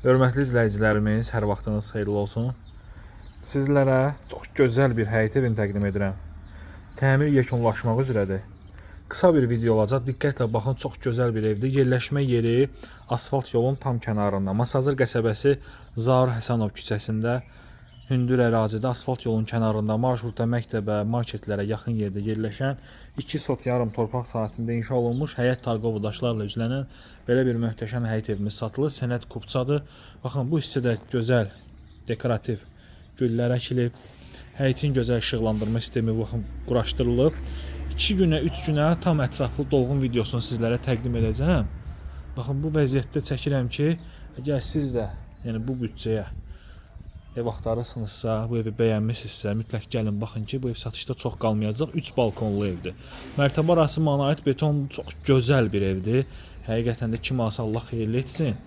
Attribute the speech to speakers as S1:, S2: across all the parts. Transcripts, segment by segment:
S1: Hörmətli izləyicilərimiz, hər vaxtınız xeyirli olsun. Sizlərə çox gözəl bir həyət evini təqdim edirəm. Təmir yekunlaşmaq üzrədir. Qısa bir video olacaq. Diqqətlə baxın, çox gözəl bir evdir. Yerləşmə yeri asfalt yolun tam kənarında. Masazır qəsəbəsi Zaur Həsənov küçəsində, hündür ərazidə asfalt yolun kənarında marşrutda məktəbə, marketlərə yaxın yerdə yerləşən 2 sot yarım torpaq sahəsində inşa olunmuş həyət tarqovu daşlarla üzlənən belə bir möhtəşəm həyət evimiz satılır. Sənəd kupçadır. Baxın, bu hissədə gözəl dekorativ güllər əkilib. Həyətin gözəl işıqlandırma sistemi baxın quraşdırılıb. 2 günə, 3 günə tam ətraflı dolğun videosunu sizlərə təqdim edəcəm. Baxın, bu vəziyyətdə çəkirəm ki, əgər siz də bu büdcəyə ev axtarırsınızsa, bu evi bəyənmişsinizsə, mütləq gəlin baxın ki, bu ev satışda çox qalmayacaq. 3 balkonlu evdir. Mərtəbə arası monolit beton çox gözəl bir evdir. Həqiqətən də kim alsa Allah xeyirli etsin.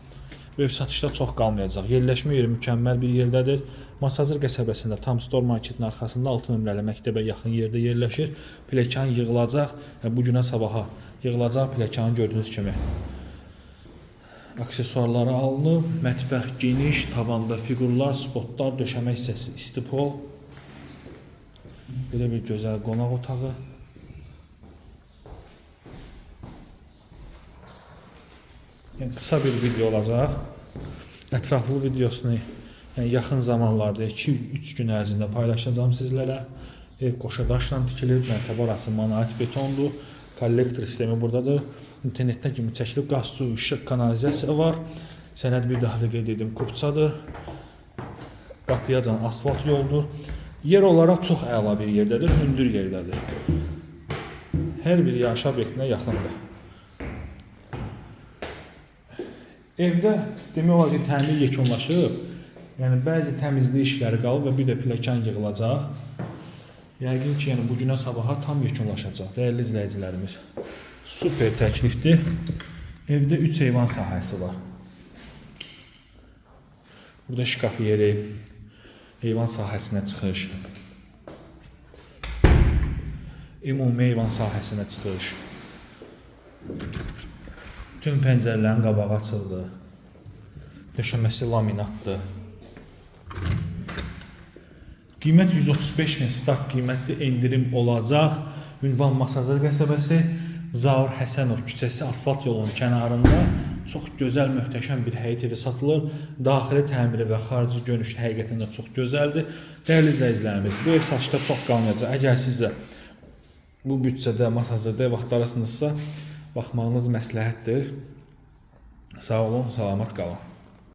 S1: Bu ev satışda çox qalmayacaq. Yerləşmə yeri mükəmməl bir yerdədir. Masazır qəsəbəsində Tam Store marketin arxasında 6 nömrəli məktəbə yaxın yerdə yerləşir. Pləkan yığılacaq. Bu günə sabaha yığılacaq pləkanı gördüyünüz kimi. Aksesuarları alınıb, mətbəx geniş, tavanda fiqurlar, spotlar, döşəmə hissəsi istipol. Belə bir gözəl qonaq otağı. Qısa bir video olacaq. Ətraflı videosunu yaxın zamanlarda 2-3 gün ərzində paylaşacağım sizlərə. Ev qoşadaşla tikilir, mərtəbə arası monolit betondur. Kollektor sistemi buradadır. İnternetdən kimi çəkilib, qaz, su, işıq, kanalizasiya var. Sənəd bir daha da qeyd edim, kupçadır. Qapıyacan asfalt yoldur. Yer olaraq çox əla bir yerdədir, hündür yerdədir. Hər bir yaşayış obyektinə yaxındır. Evdə demək olar ki, təmir yekunlaşıb. Yəni bəzi təmizlik işləri qalıb və bir də pləkan yığılacaq. Yəqin ki, bu günə sabaha tam yekunlaşacaq. Dəyərli izləyicilərimiz, super təklifdir. Evdə 3 heyvan sahəsi var. Burada şkaf yeri, heyvan sahəsinə çıxış, ümumi heyvan sahəsinə çıxış. Bütün pəncərələrin qabağı açıldı. Döşəməsi laminatdır. Qiymət 135 min start qiymətli endirim olacaq. Ünvan Masazır qəsəbəsi Zaur Həsənov küçəsi asfalt yolunun kənarında çox gözəl, möhtəşəm bir həyət evi satılır. Daxili təmiri və xarici görünüşü həqiqətən də çox gözəldir. Dəyərli izləyicilərimiz, bu ev satışda çox qalmayacaq. Əgər siz də bu büdcədə, Masazırda ev axtarırsınızsa, baxmağınız məsləhətdir. Sağ olun, salamat qalın.